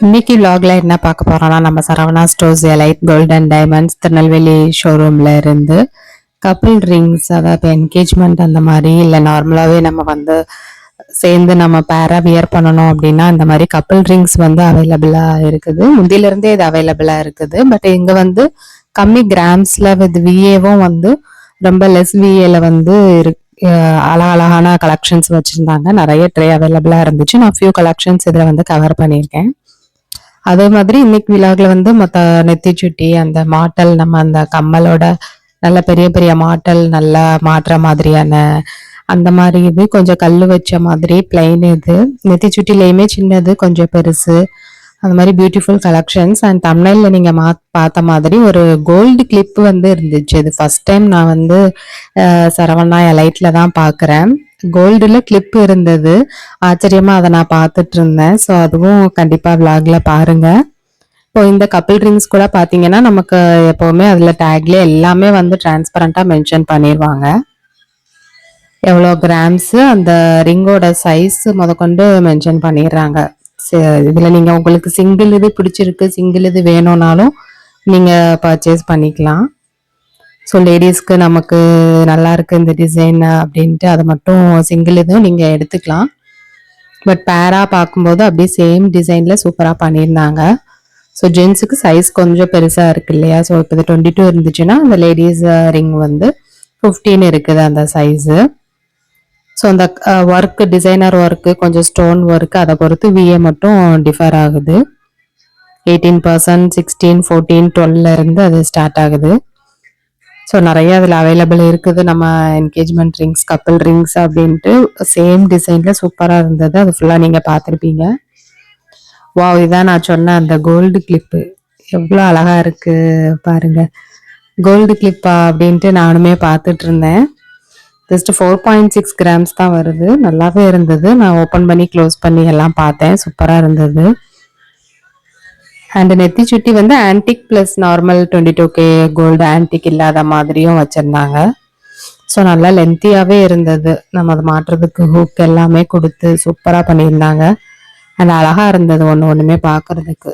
இன்னைக்கு vlogல என்ன பார்க்க போறோம்னா நம்ம Saravana stores elite gold and diamonds Tirunelveli ஷோரூம்ல இருந்து கப்பிள் ரிங்ஸ், அதாவது என்கேஜ்மெண்ட் அந்த மாதிரி இல்லை நார்மலாகவே நம்ம வந்து சேர்ந்து நம்ம பேரா வியர் பண்ணணும் அப்படின்னா இந்த மாதிரி கப்பிள் ரிங்ஸ் வந்து அவைலபிளாக இருக்குது. முந்தியிலிருந்தே இது அவைலபிளாக இருக்குது. பட் இங்கே வந்து கம்மி கிராம்ஸில் வித் விஏவும் வந்து ரொம்ப லெஸ் விஏல வந்து அழகழகான கலெக்ஷன்ஸ் வச்சுருந்தாங்க. நிறைய ட்ரே அவைலபிளாக இருந்துச்சு. நான் ஃபியூ கலெக்ஷன்ஸ் இதில் வந்து கவர் பண்ணியிருக்கேன். அதே மாதிரி இன்னைக்கு விழாவில் வந்து மற்ற நெத்திச்சுட்டி அந்த மாட்டல் நம்ம அந்த கம்மலோட நல்ல பெரிய பெரிய மாட்டல் நல்லா மாட்டுற மாதிரியான அந்த மாதிரி இது கொஞ்சம் கல் வச்ச மாதிரி பிளைன் இது நெத்திச்சுட்டிலையுமே சின்னது கொஞ்சம் பெருசு அந்த மாதிரி பியூட்டிஃபுல் கலெக்ஷன்ஸ். அண்ட் தமிழ்ல நீங்க பார்த்த மாதிரி ஒரு கோல்டு கிளிப் வந்து இருந்துச்சு. இது ஃபர்ஸ்ட் டைம் நான் வந்து சரவணா எலைட்ல தான் பார்க்குறேன். கோல்டுல கிளிப் இருந்தது. ஆச்சரியமா அதை நான் பார்த்துட்டு இருந்தேன். ஸோ அதுவும் கண்டிப்பா விளாக்ல பாருங்க. இப்போ இந்த கப்பிள் ரிங்ஸ் கூட பார்த்தீங்கன்னா நமக்கு எப்பவுமே அதுல டேக்ல எல்லாமே வந்து டிரான்ஸ்பரண்டா மென்ஷன் பண்ணிடுவாங்க. எவ்வளோ கிராம்ஸ் அந்த ரிங்கோட சைஸ் முதற்கொண்டு மென்ஷன் பண்ணிடுறாங்க. இதுல நீங்க உங்களுக்கு சிங்கிள் இது பிடிச்சிருக்கு, சிங்கிள் இது வேணும்னாலும் நீங்க பர்ச்சேஸ் பண்ணிக்கலாம். ஸோ லேடிஸ்க்கு நமக்கு நல்லா இருக்கு இந்த டிசைன் அப்படின்ட்டு அதை மட்டும் சிங்கிள் இதுவும் நீங்க எடுத்துக்கலாம். பட் பேரா பார்க்கும்போது அப்படியே சேம் டிசைன்ல சூப்பராக பண்ணியிருந்தாங்க. ஸோ ஜென்ஸுக்கு சைஸ் கொஞ்சம் பெருசா இருக்கு இல்லையா? ஸோ இப்போ இது 22 இருந்துச்சுன்னா அந்த லேடிஸ் ரிங் வந்து 15 இருக்குது அந்த சைஸு. ஸோ அந்த ஒர்க்கு டிசைனர் ஒர்க்கு கொஞ்சம் ஸ்டோன் ஒர்க்கு அதை பொறுத்து விஏ மட்டும் டிஃபர் ஆகுது. 18%, 16, 14, 12 இருந்து அது ஸ்டார்ட் ஆகுது. ஸோ நிறைய அதில் அவைலபிள் இருக்குது. நம்ம என்கேஜ்மெண்ட் ரிங்ஸ், கப்பிள் ரிங்ஸ் அப்படின்ட்டு சேம் டிசைனில் சூப்பராக இருந்தது. அது ஃபுல்லாக நீங்கள் பார்த்துருப்பீங்க. வாவ், இதான் நான் சொன்ன அந்த கோல்டு கிளிப்பு எவ்வளோ அழகாக இருக்குது பாருங்க. கோல்டு கிளிப்பா அப்படின்ட்டு நானுமே பார்த்துட்டு இருந்தேன். ஜஸ்ட் 4.6 கிராம்ஸ் தான் வருது. நல்லாவே இருந்தது. நான் ஓப்பன் பண்ணி க்ளோஸ் பண்ணி எல்லாம் பார்த்தேன். சூப்பராக இருந்தது. அண்ட் நெத்தி சுட்டி வந்து antique plus normal 22K gold antique இல்லாத மாதிரியும் வச்சிருந்தாங்க. ஸோ நல்லா லென்த்தியாகவே இருந்தது. நம்ம அதை மாட்டுறதுக்கு ஹூக் எல்லாமே கொடுத்து சூப்பராக பண்ணியிருந்தாங்க. அண்ட் அழகாக இருந்தது ஒன்று ஒன்றுமே பார்க்கறதுக்கு.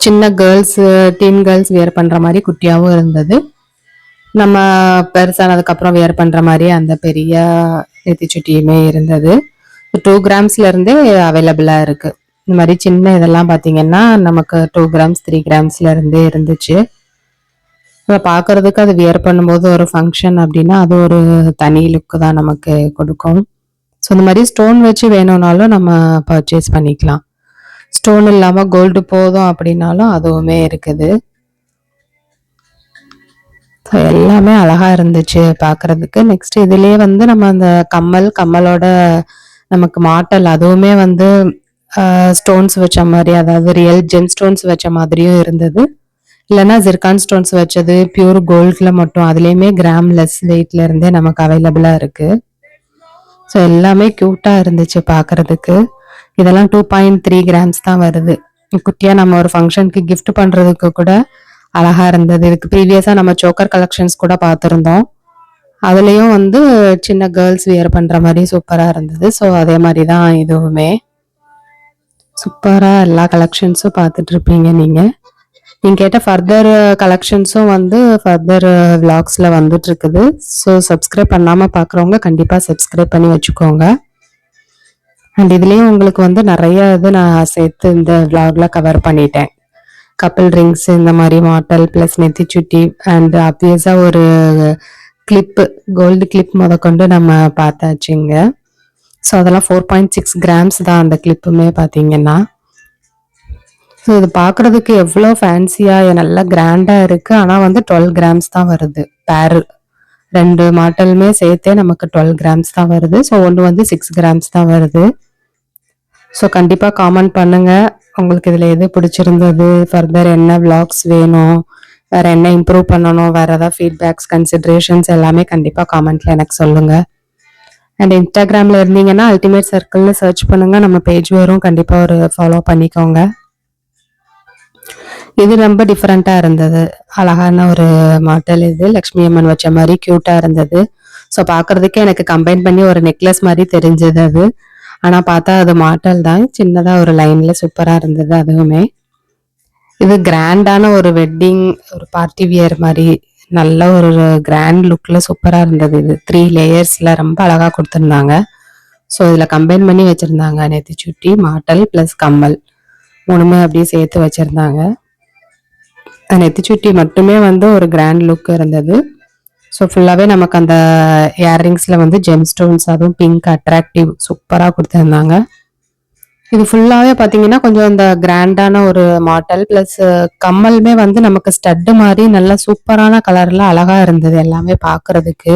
சின்ன கேர்ள்ஸு, டீன் கேர்ள்ஸ் வியர் பண்ணுற மாதிரி குட்டியாகவும் இருந்தது. நம்ம பெருசானதுக்கப்புறம் வியர் பண்ணுற மாதிரி அந்த பெரிய நெத்திச்சுட்டியுமே இருந்தது. 2 கிராம்ஸ்லேருந்தே அவைலபிளாக இருக்குது. இந்த மாதிரி சின்ன இதெல்லாம் பார்த்தீங்கன்னா நமக்கு 2 கிராம்ஸ் 3 கிராம்ஸ்லேருந்தே இருந்துச்சு. இப்போ பார்க்கறதுக்கு அது வியர் பண்ணும்போது ஒரு ஃபங்க்ஷன் அப்படின்னா அது ஒரு தனி லுக்கு தான் நமக்கு கொடுக்கும். ஸோ இந்த மாதிரி ஸ்டோன் வச்சு வேணும்னாலும் நம்ம பர்ச்சேஸ் பண்ணிக்கலாம். ஸ்டோன் இல்லாமல் கோல்டு போதும் அப்படின்னாலும் அதுவுமே இருக்குது. ஸோ எல்லாமே அழகா இருந்துச்சு பார்க்கறதுக்கு. நெக்ஸ்ட் இதுலயே வந்து நம்ம அந்த கம்மலோட நமக்கு மாட்டல் அதுவுமே வந்து ஸ்டோன்ஸ் வச்ச மாதிரி, அதாவது ரியல் ஜெம் ஸ்டோன்ஸ் வச்ச மாதிரியும் இருந்தது. இல்லைன்னா ஜிர்கான் ஸ்டோன்ஸ் வச்சது பியூர் கோல்ட்ல மட்டும். அதுலேயுமே கிராம் லெஸ் வெயிட்ல இருந்தே நமக்கு அவைலபிளா இருக்கு. ஸோ எல்லாமே க்யூட்டா இருந்துச்சு பார்க்கறதுக்கு. இதெல்லாம் 2.3 கிராம்ஸ் தான் வருது. குட்டியா நம்ம ஒரு ஃபங்க்ஷனுக்கு கிஃப்ட் பண்றதுக்கு கூட அழகா இருந்தது. இதுக்கு ப்ரீவியஸா நம்ம சோக்கர் கலெக்ஷன்ஸ் கூட பார்த்துருந்தோம். அதுலயும் வந்து சின்ன கேர்ள்ஸ் வியர் பண்ற மாதிரி சூப்பரா இருந்தது. ஸோ அதே மாதிரி தான் இதுவுமே சூப்பரா எல்லா கலெக்ஷன்ஸும் பார்த்துட்டு இருப்பீங்க நீங்க. நீங்க கேட்ட ஃபர்தர் கலெக்ஷன்ஸும் வந்து ஃபர்தர் விளாக்ஸ்ல வந்துட்டு இருக்குது. ஸோ சப்ஸ்கிரைப் பண்ணாம பார்க்குறவங்க கண்டிப்பா சப்ஸ்கிரைப் பண்ணி வச்சுக்கோங்க. அண்ட் இதுலயும் உங்களுக்கு வந்து நிறைய இது நான் சேர்த்து இந்த விளாக்ல கவர் பண்ணிட்டேன். கப்பிள் ரிங்ஸ், இந்த மாதிரி மாட்டல் பிளஸ் நெத்திச்சுட்டி அண்ட் ஆப்வியஸா ஒரு கிளிப்பு, கோல்டு கிளிப் முதற்கொண்டு நம்ம பார்த்தாச்சுங்க. ஸோ அதெல்லாம் 4.6 கிராம்ஸ் தான் அந்த கிளிப்புமே பார்த்தீங்கன்னா. ஸோ இது பார்க்கறதுக்கு எவ்வளோ ஃபேன்சியாக நல்லா கிராண்டாக இருக்கு. ஆனால் வந்து 12 கிராம்ஸ் தான் வருது பேரு. 2 மாட்டலுமே சேர்த்தே நமக்கு 12 கிராம்ஸ் தான் வருது. ஸோ ஒன்று வந்து 6 கிராம்ஸ் தான் வருது. ஸோ கண்டிப்பாக காமெண்ட் பண்ணுங்க உங்களுக்கு இதில் எது பிடிச்சிருந்தது, ஃபர்தர் என்ன விளாக்ஸ் வேணும், வேற என்ன இம்ப்ரூவ் பண்ணணும், வேற ஏதாவது ஃபீட்பேக்ஸ், கன்சிடரேஷன்ஸ் எல்லாமே கண்டிப்பாக காமெண்ட்ல எனக்கு சொல்லுங்க. அண்ட் இன்ஸ்டாகிராமில் இருந்தீங்கன்னா அல்டிமேட் சர்க்கிள்னு சர்ச் பண்ணுங்க, நம்ம பேஜ் வரும். கண்டிப்பாக ஒரு ஃபாலோ பண்ணிக்கோங்க. இது ரொம்ப டிஃப்ரெண்ட்டாக இருந்தது. அழகான ஒரு மாடல். இது லக்ஷ்மி அம்மன் வச்ச மாதிரி க்யூட்டாக இருந்தது. ஸோ பார்க்கறதுக்கே எனக்கு கம்பைன் பண்ணி ஒரு நெக்லஸ் மாதிரி தெரிஞ்சது அது. ஆனா பார்த்தா அது மாடல் தான். சின்னதா ஒரு லைன்ல சூப்பரா இருந்தது அதுவுமே. இது கிராண்டான ஒரு வெட்டிங் ஒரு பார்ட்டி வியர் மாரி நல்ல ஒரு கிராண்ட் லுக்ல சூப்பரா இருந்தது இது. 3 லேயர்ஸ்ல ரொம்ப அழகா குடுத்திருந்தாங்க. ஸோ இதுல கம்பைன் பண்ணி வச்சிருந்தாங்க. நெத்திச்சுட்டி, மாட்டல் பிளஸ் கம்மல் 3மே அப்படியே சேர்த்து வச்சிருந்தாங்க. நெத்திச்சுட்டி மட்டுமே வந்து ஒரு கிராண்ட் லுக் இருந்தது. ஸோ ஃபுல்லாவே நமக்கு அந்த இயர்ரிங்ஸ்ல வந்து ஜெம் ஸ்டோன்ஸ் அதுவும் பிங்க் அட்ராக்டிவ் சூப்பரா குடுத்திருந்தாங்க. இது ஃபுல்லாவே பார்த்தீங்கன்னா, கொஞ்சம் இந்த கிராண்டான ஒரு மாடல் பிளஸ் கம்மலுமே வந்து நமக்கு ஸ்டட் மாரி நல்லா சூப்பரான கலர்ல அழகா இருந்தது எல்லாமே பார்க்கறதுக்கு.